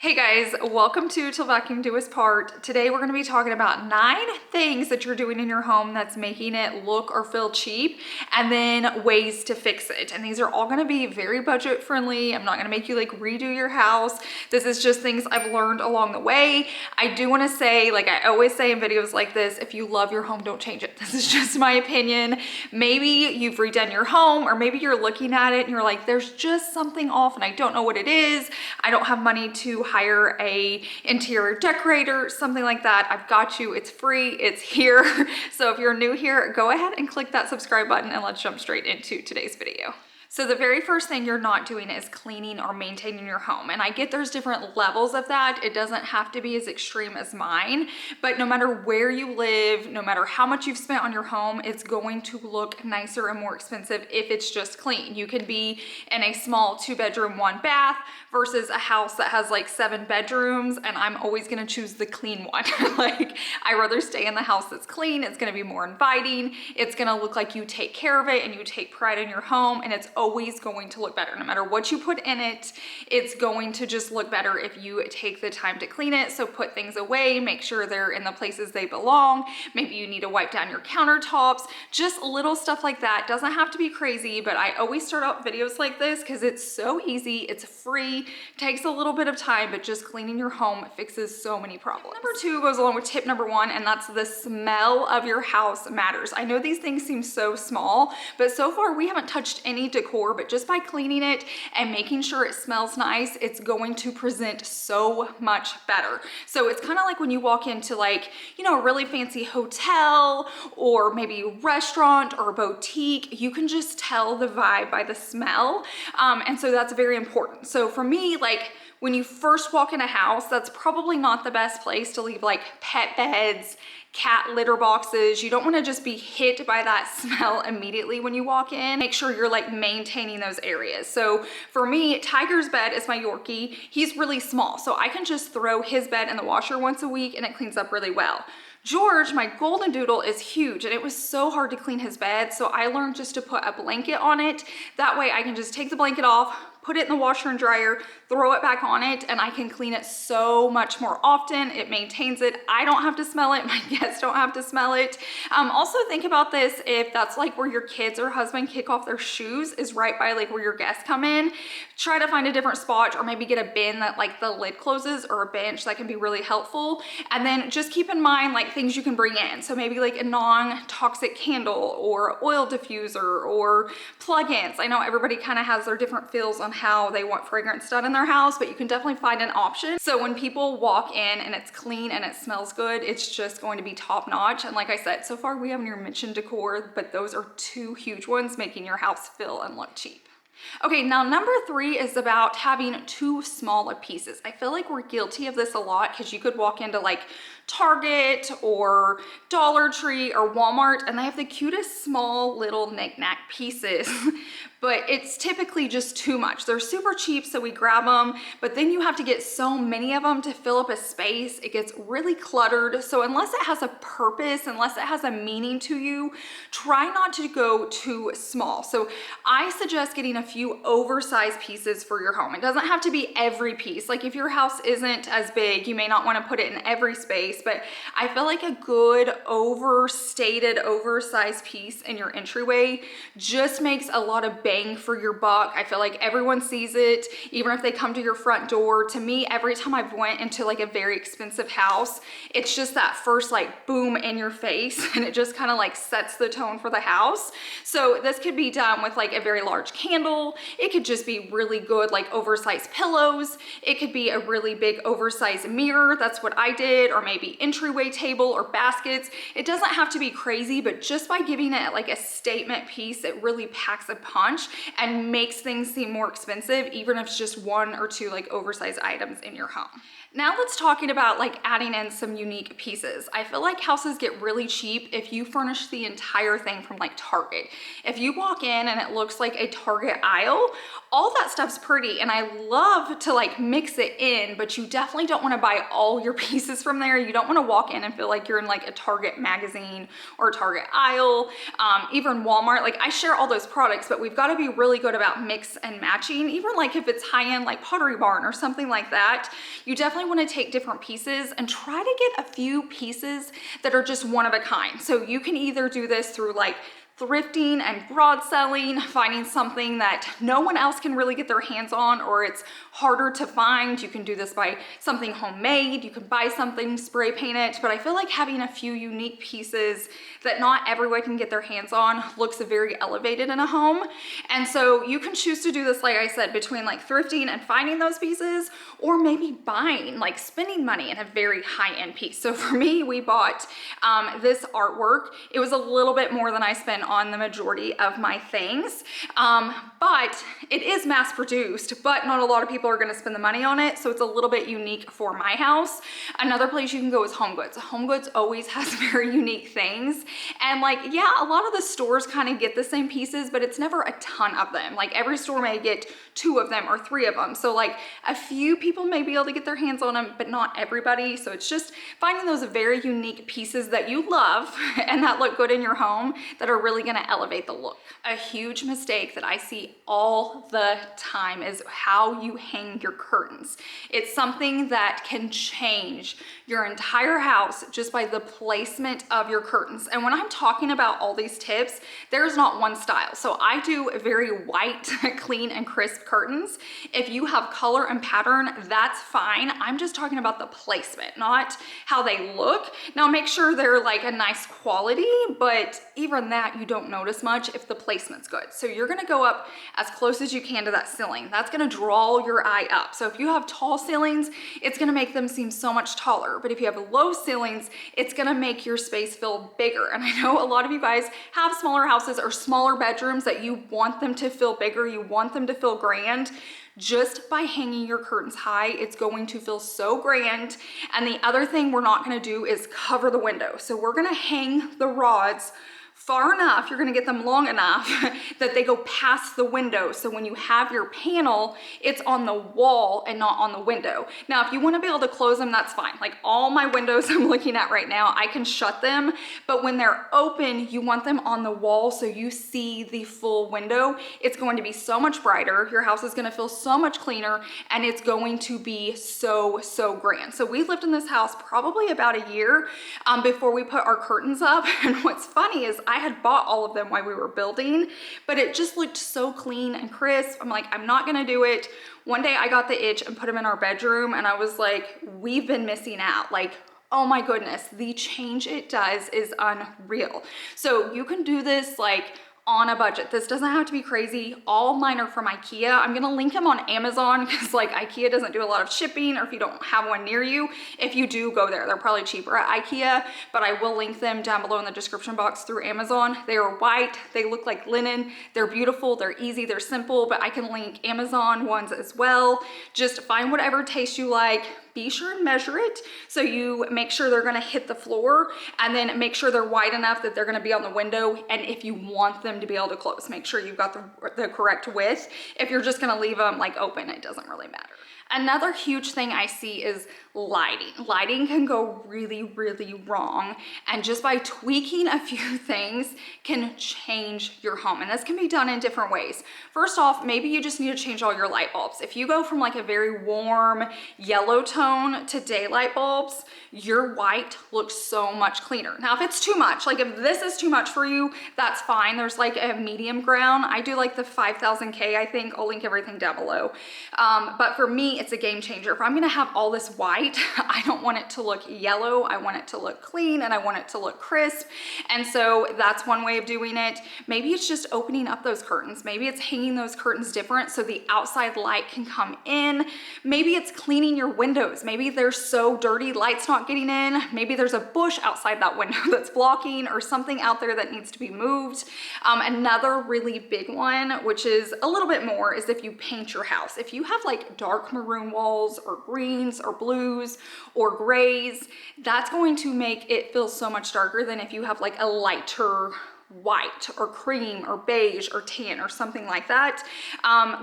Hey guys, welcome to Till Vacuum Do Us Part. Today we're going to be talking about 9 things that you're doing in your home that's making it look or feel cheap, and then ways to fix it. And these are all going to be very budget friendly. I'm not going to make you like redo your house. This is just things I've learned along the way. I do want to say, like I always say in videos like this, if you love your home, don't change it. This is just my opinion. Maybe you've redone your home, or maybe you're looking at it and you're like, there's just something off and I don't know what it is. I don't have money to hire a interior decorator, something like that. I've got you. It's free. It's here. So if you're new here, go ahead and click that subscribe button and let's jump straight into today's video. So the very first thing you're not doing is cleaning or maintaining your home. And I get there's different levels of that. It doesn't have to be as extreme as mine, but no matter where you live, no matter how much you've spent on your home, it's going to look nicer and more expensive if it's just clean. You could be in a small 2-bedroom, 1-bath versus a house that has like 7 bedrooms, and I'm always gonna choose the clean one. Like, I rather stay in the house that's clean. It's gonna be more inviting. It's gonna look like you take care of it and you take pride in your home, and it's always going to look better. No matter what you put in it, it's going to just look better if you take the time to clean it. So put things away, make sure they're in the places they belong. Maybe you need to wipe down your countertops, just little stuff like that. Doesn't have to be crazy, but I always start out videos like this because it's so easy, it's free, takes a little bit of time, but just cleaning your home fixes so many problems. Number 2 goes along with tip number 1, and that's the smell of your house matters. I know these things seem so small, but so far we haven't touched any decor, but just by cleaning it and making sure it smells nice, it's going to present so much better. So it's kind of like when you walk into, like, you know, a really fancy hotel or maybe restaurant or boutique, you can just tell the vibe by the smell. And so that's very important. So for me, like, when you first walk in a house, that's probably not the best place to leave like pet beds, cat litter boxes. You don't want to just be hit by that smell immediately when you walk in. Make sure you're like maintaining those areas. So for me, Tiger's bed is my Yorkie. He's really small, so I can just throw his bed in the washer once a week and it cleans up really well. George, my golden doodle, is huge, and it was so hard to clean his bed, so I learned just to put a blanket on it. That way I can just take the blanket off, put it in the washer and dryer, throw it back on it, and I can clean it so much more often. It maintains it. I don't have to smell it. My guests don't have to smell it. Also think about this, if that's like where your kids or husband kick off their shoes is right by like where your guests come in, try to find a different spot, or maybe get a bin that like the lid closes, or a bench. That can be really helpful. And then just keep in mind like things you can bring in. So maybe like a non-toxic candle or oil diffuser or plugins. I know everybody kind of has their different feels on how they want fragrance done in their house, but you can definitely find an option. So when people walk in and it's clean and it smells good, it's just going to be top notch. And like I said, so far we haven't even mentioned decor, but those are 2 huge ones, making your house feel and look cheap. Okay, now number 3 is about having too small of pieces. I feel like we're guilty of this a lot because you could walk into like Target or Dollar Tree or Walmart and they have the cutest small little knick-knack pieces, but it's typically just too much. They're super cheap, so we grab them, but then you have to get so many of them to fill up a space. It gets really cluttered. So unless it has a purpose, unless it has a meaning to you, try not to go too small. So I suggest getting a few oversized pieces for your home. It doesn't have to be every piece. Like if your house isn't as big, you may not want to put it in every space, but I feel like a good overstated, oversized piece in your entryway just makes a lot of bang for your buck. I feel like everyone sees it, even if they come to your front door. To me, every time I've went into like a very expensive house, it's just that first like boom in your face, and it just kind of like sets the tone for the house. So this could be done with like a very large candle. It could just be really good like oversized pillows. It could be a really big oversized mirror. That's what I did. Or maybe entryway table or baskets. It doesn't have to be crazy, but just by giving it like a statement piece, it really packs a punch and makes things seem more expensive, even if it's just 1 or 2 like oversized items in your home. Now let's talking about like adding in some unique pieces. I feel like houses get really cheap if you furnish the entire thing from like Target. If you walk in and it looks like a Target aisle. All that stuff's pretty and I love to like mix it in, but you definitely don't want to buy all your pieces from there. You don't want to walk in and feel like you're in like a Target magazine or a Target aisle, even Walmart. Like I share all those products, but we've got to be really good about mix and matching. Even like if it's high-end like Pottery Barn or something like that, you definitely want to take different pieces and try to get a few pieces that are just one of a kind. So you can either do this through like thrifting and broad selling, finding something that no one else can really get their hands on or it's harder to find. You can do this by something homemade. You can buy something, spray paint it. But I feel like having a few unique pieces that not everyone can get their hands on looks very elevated in a home. And so you can choose to do this, like I said, between like thrifting and finding those pieces, or maybe buying, like spending money in a very high-end piece. So for me, we bought this artwork. It was a little bit more than I spent on the majority of my things, but it is mass produced, but not a lot of people are going to spend the money on it, so it's a little bit unique for my house. Another place you can go is Home Goods. Home Goods always has very unique things, and like, yeah, a lot of the stores kind of get the same pieces, but it's never a ton of them. Like every store may get 2 of them or 3 of them, so like a few people may be able to get their hands on them, but not everybody. So it's just finding those very unique pieces that you love and that look good in your home that are really going to elevate the look. A huge mistake that I see all the time is how you hang your curtains. It's something that can change your entire house just by the placement of your curtains. And when I'm talking about all these tips, there's not one style. So I do very white, clean and crisp curtains. If you have color and pattern, that's fine. I'm just talking about the placement, not how they look. Now make sure they're like a nice quality, but even that you don't notice much if the placement's good. So you're gonna go up as close as you can to that ceiling. That's gonna draw your eye up. So if you have tall ceilings, it's gonna make them seem so much taller. But if you have low ceilings, it's gonna make your space feel bigger. And I know a lot of you guys have smaller houses or smaller bedrooms that you want them to feel bigger, you want them to feel grand. Just by hanging your curtains high, it's going to feel so grand. And the other thing we're not gonna do is cover the window. So we're gonna hang the rods far enough, you're gonna get them long enough that they go past the window. So when you have your panel, it's on the wall and not on the window. Now, if you wanna be able to close them, that's fine. Like all my windows I'm looking at right now, I can shut them, but when they're open, you want them on the wall so you see the full window. It's going to be so much brighter. Your house is gonna feel so much cleaner and it's going to be so, so grand. So we lived in this house probably about a year before we put our curtains up. And what's funny is I had bought all of them while we were building, but it just looked so clean and crisp. I'm like, I'm not gonna do it. One day I got the itch and put them in our bedroom and I was like, we've been missing out. Like, oh my goodness, the change it does is unreal. So you can do this like on a budget. This doesn't have to be crazy. All mine are from IKEA. I'm gonna link them on Amazon because like IKEA doesn't do a lot of shipping, or if you don't have one near you, if you do, go there. They're probably cheaper at IKEA, but I will link them down below in the description box through Amazon. They are white, they look like linen, they're beautiful, they're easy, they're simple, but I can link Amazon ones as well. Just find whatever taste you like. Be sure and measure it so you make sure they're gonna hit the floor, and then make sure they're wide enough that they're gonna be on the window. And if you want them to be able to close, make sure you've got the correct width. If you're just gonna leave them like open, it doesn't really matter. Another huge thing I see is lighting. Lighting can go really, really wrong, and just by tweaking a few things can change your home. And this can be done in different ways. First off, maybe you just need to change all your light bulbs. If you go from like a very warm yellow tone to daylight bulbs, your white looks so much cleaner. Now, if it's too much, like if this is too much for you, that's fine. There's like a medium ground. I do like the 5000K, I think. I'll link everything down below. But for me, it's a game changer. If I'm gonna have all this white, I don't want it to look yellow. I want it to look clean and I want it to look crisp. And so that's one way of doing it. Maybe it's just opening up those curtains. Maybe it's hanging those curtains different so the outside light can come in. Maybe it's cleaning your windows. Maybe they're so dirty, light's not getting in. Maybe there's a bush outside that window that's blocking, or something out there that needs to be moved. Another really big one, which is a little bit more, is if you paint your house. If you have like dark maroon walls or greens or blues or grays, that's going to make it feel so much darker than if you have like a lighter white or cream or beige or tan or something like that.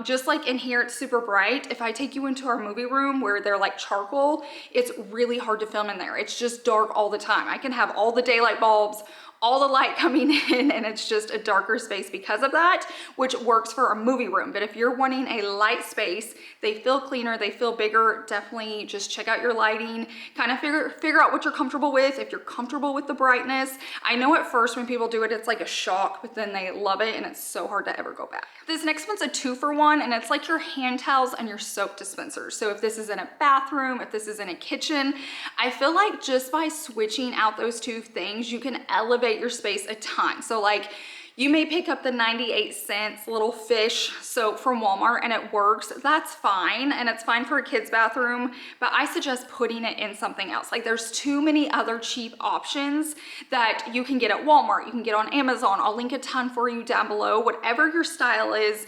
Just like in here, it's super bright. If I take you into our movie room where they're like charcoal, it's really hard to film in there. It's just dark all the time. I can have all the daylight bulbs, all the light coming in, and it's just a darker space because of that, which works for a movie room. But if you're wanting a light space, they feel cleaner, they feel bigger, definitely just check out your lighting, kind of figure out what you're comfortable with. If you're comfortable with the brightness, I know at first when people do it, it's like a shock, but then they love it and it's so hard to ever go back. This next one's a 2-for-1, and it's like your hand towels and your soap dispensers. So if this is in a bathroom, if this is in a kitchen, I feel like just by switching out those two things, you can elevate your space a ton. So like, you may pick up the 98-cent little fish soap from Walmart and it works. That's fine, and it's fine for a kid's bathroom, but I suggest putting it in something else. Like, there's too many other cheap options that you can get at Walmart, you can get on Amazon. I'll link a ton for you down below, whatever your style is.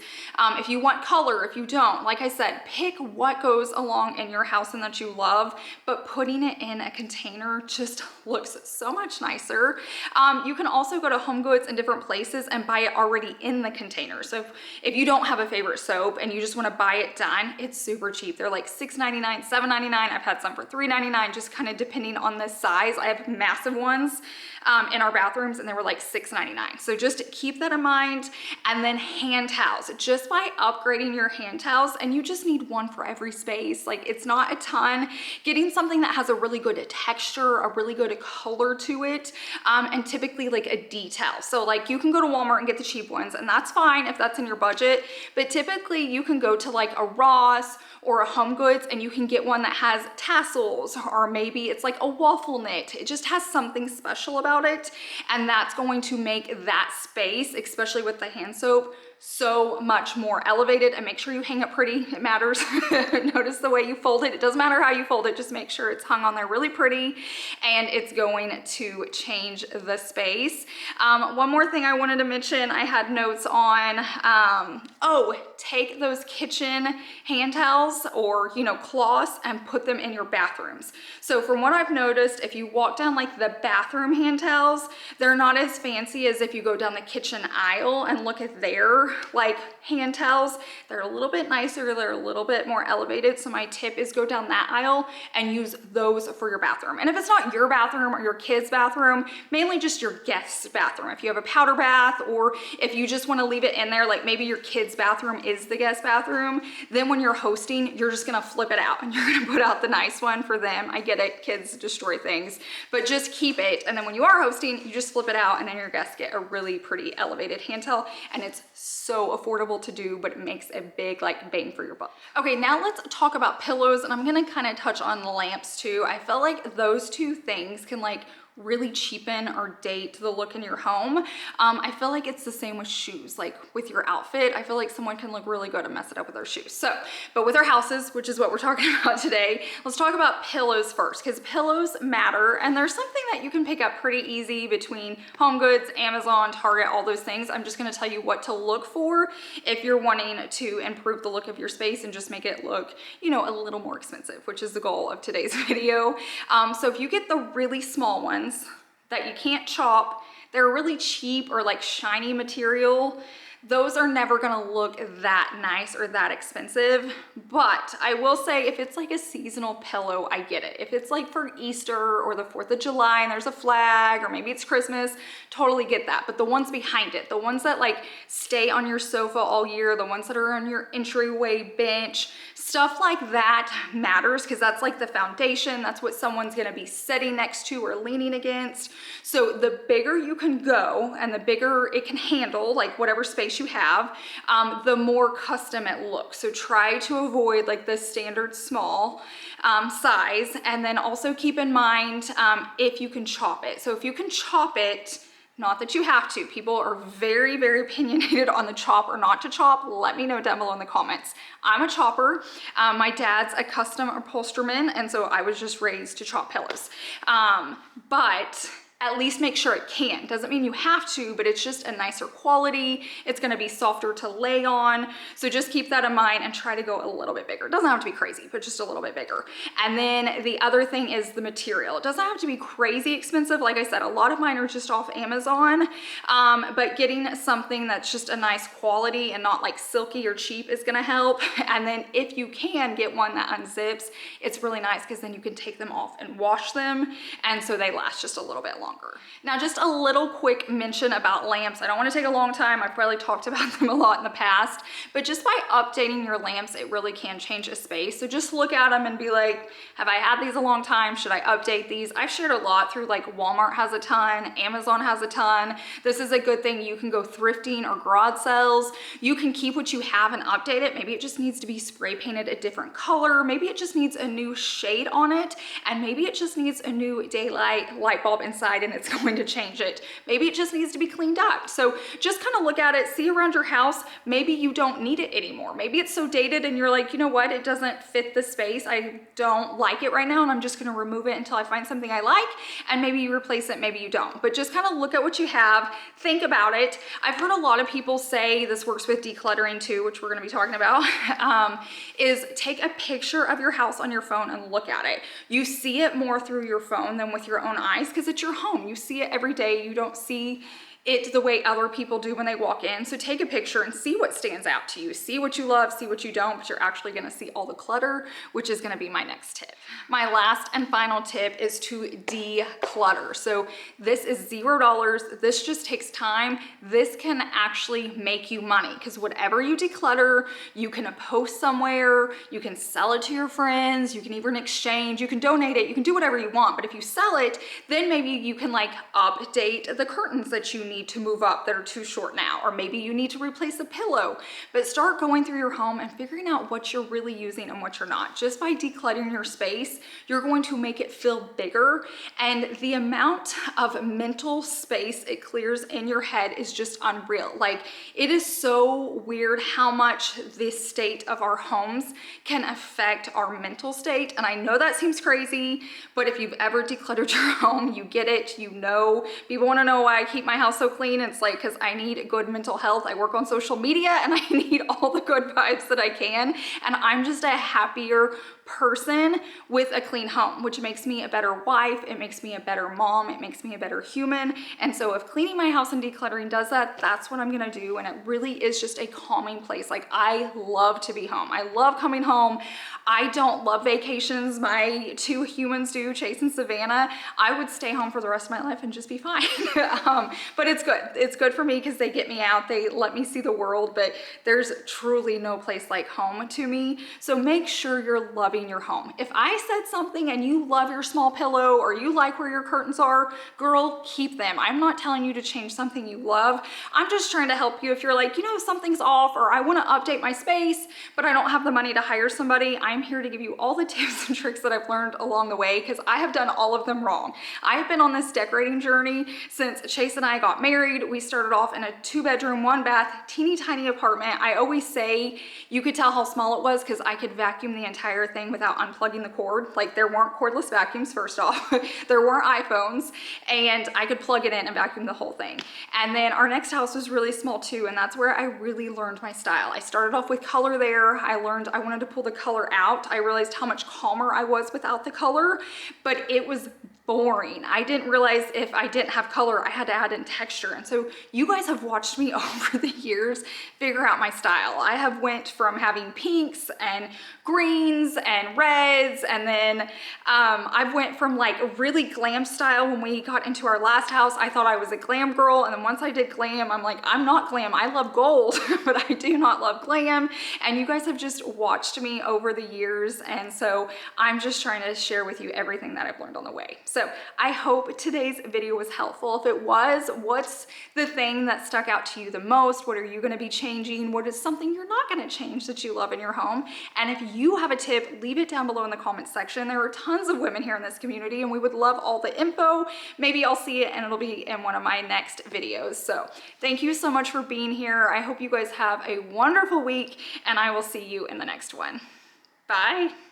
If you want color, if you don't, like I said, pick what goes along in your house and that you love, but putting it in a container just looks so much nicer. You can also go to Home Goods in different places and buy it already in the container. So if you don't have a favorite soap and you just want to buy it done, it's super cheap. They're like $6.99, $7.99. I've had some for $3.99, just kind of depending on the size. I have massive ones in our bathrooms and they were like $6.99. So just keep that in mind. And then hand towels, just by upgrading your hand towels, and you just need one for every space. Like, it's not a ton. Getting something that has a really good texture, a really good color to it, and typically like a detail. So like, you can go to Walmart and get the cheap ones, and that's fine if that's in your budget, but typically you can go to like a Ross or a Home Goods and you can get one that has tassels, or maybe it's like a waffle knit. It just has something special about it, and that's going to make that space, especially with the hand soap, so much more elevated. And make sure you hang it pretty, it matters. Notice the way you fold it. It doesn't matter how you fold it, just make sure it's hung on there really pretty, and it's going to change the space. One more thing I wanted to mention, I had notes on, take those kitchen hand towels or, you know, cloths and put them in your bathrooms. So from what I've noticed, if you walk down like the bathroom hand towels, they're not as fancy as if you go down the kitchen aisle and look at their like hand towels. They're a little bit nicer, they're a little bit more elevated. So my tip is go down that aisle and use those for your bathroom. And if it's not your bathroom or your kid's bathroom, mainly just your guest's bathroom. If you have a powder bath, or if you just want to leave it in there, like maybe your kid's bathroom is the guest bathroom, then when you're hosting, you're just gonna flip it out and you're gonna put out the nice one for them. I get it, kids destroy things, but just keep it. And then when you are hosting, you just flip it out, and then your guests get a really pretty elevated hand towel, and it's so affordable to do, but it makes a big like bang for your buck. Okay, now let's talk about pillows, and I'm gonna kind of touch on lamps too. I feel like those two things can like really cheapen or date the look in your home. I feel like it's the same with shoes. Like with your outfit, I feel like someone can look really good and mess it up with their shoes. So, but with our houses, which is what we're talking about today, let's talk about pillows first, because pillows matter, and there's something that you can pick up pretty easy between Home Goods, Amazon, Target, all those things. I'm just gonna tell you what to look for if you're wanting to improve the look of your space and just make it look, you know, a little more expensive, which is the goal of today's video. So if you get the really small ones that you can't chop, they're really cheap or like shiny material, those are never gonna look that nice or that expensive. But I will say, if it's like a seasonal pillow, I get it. If it's like for Easter or the 4th of July and there's a flag, or maybe it's Christmas, totally get that. But the ones behind it, the ones that like stay on your sofa all year, the ones that are on your entryway bench, stuff like that matters, because that's like the foundation. That's what someone's gonna be sitting next to or leaning against. So the bigger you can go and the bigger it can handle, like whatever space you have, the more custom it looks. So try to avoid like the standard small size, and then also keep in mind if you can chop it. So if you can chop it, not that you have to, people are very, very opinionated on the chop or not to chop. Let me know down below in the comments. I'm a chopper. My dad's a custom upholsterman, and so I was just raised to chop pillows. But at least make sure it can. Doesn't mean you have to, but it's just a nicer quality. It's gonna be softer to lay on. So just keep that in mind and try to go a little bit bigger. It doesn't have to be crazy, but just a little bit bigger. And then the other thing is the material. It doesn't have to be crazy expensive. Like I said, a lot of mine are just off Amazon, but getting something that's just a nice quality and not like silky or cheap is gonna help. And then if you can get one that unzips, it's really nice because then you can take them off and wash them. And so they last just a little bit longer. Now, just a little quick mention about lamps. I don't want to take a long time. I've probably talked about them a lot in the past, but just by updating your lamps, it really can change a space. So just look at them and be like, have I had these a long time? Should I update these? I've shared a lot through like Walmart has a ton, Amazon has a ton. This is a good thing. You can go thrifting or garage sales. You can keep what you have and update it. Maybe it just needs to be spray painted a different color. Maybe it just needs a new shade on it. And maybe it just needs a new daylight light bulb inside and it's going to change it. Maybe it just needs to be cleaned up. So just kind of look at it, see around your house. Maybe you don't need it anymore. Maybe it's so dated and you're like, you know what? It doesn't fit the space. I don't like it right now and I'm just going to remove it until I find something I like. And maybe you replace it, maybe you don't. But just kind of look at what you have, think about it. I've heard a lot of people say, this works with decluttering too, which we're going to be talking about, is take a picture of your house on your phone and look at it. You see it more through your phone than with your own eyes because it's your home. You see it every day. You don't see it the way other people do when they walk in. So take a picture and see what stands out to you. See what you love, see what you don't, but you're actually gonna see all the clutter, which is gonna be my next tip. My last and final tip is to declutter. So this is $0. This just takes time. This can actually make you money because whatever you declutter, you can post somewhere, you can sell it to your friends, you can even exchange, you can donate it, you can do whatever you want. But if you sell it, then maybe you can like update the curtains that you need to move up that are too short now, or maybe you need to replace a pillow. But start going through your home and figuring out what you're really using and what you're not. Just by decluttering your space, you're going to make it feel bigger, and the amount of mental space it clears in your head is just unreal. Like, it is so weird how much this state of our homes can affect our mental state. And I know that seems crazy, but if you've ever decluttered your home, you get it. You know, people want to know why I keep my house so clean. It's like, because I need good mental health. I work on social media and I need all the good vibes that I can. And I'm just a happier person with a clean home, which makes me a better wife. It makes me a better mom. It makes me a better human. And so if cleaning my house and decluttering does that, that's what I'm gonna do. And it really is just a calming place. Like, I love to be home. I love coming home. I don't love vacations. My two humans do, Chase and Savannah. I would stay home for the rest of my life and just be fine. But it's good. It's good for me because they get me out. They let me see the world, but there's truly no place like home to me. So make sure you're loving your home. If I said something and you love your small pillow or you like where your curtains are, girl, keep them. I'm not telling you to change something you love. I'm just trying to help you if you're like, you know, something's off, or I want to update my space, but I don't have the money to hire somebody. I'm here to give you all the tips and tricks that I've learned along the way because I have done all of them wrong. I've been on this decorating journey since Chase and I got married. We started off in a 2-bedroom, 1-bath, teeny tiny apartment. I always say you could tell how small it was because I could vacuum the entire thing without unplugging the cord. Like, there weren't cordless vacuums, first off. There weren't iPhones, and I could plug it in and vacuum the whole thing. And then our next house was really small too, and that's where I really learned my style. I started off with color there. I learned I wanted to pull the color out. I realized how much calmer I was without the color, but it was boring. I didn't realize if I didn't have color, I had to add in texture. And so you guys have watched me over the years figure out my style. I have went from having pinks and greens and reds, and then I've went from like a really glam style. When we got into our last house, I thought I was a glam girl, and then once I did glam, I'm like, I'm not glam. I love gold, but I do not love glam. And you guys have just watched me over the years, and so I'm just trying to share with you everything that I've learned on the way. So I hope today's video was helpful. If it was, what's the thing that stuck out to you the most? What are you going to be changing? What is something you're not going to change that you love in your home? And if you have a tip, leave it down below in the comments section. There are tons of women here in this community, and we would love all the info. Maybe I'll see it and it'll be in one of my next videos. So thank you so much for being here. I hope you guys have a wonderful week, and I will see you in the next one. Bye.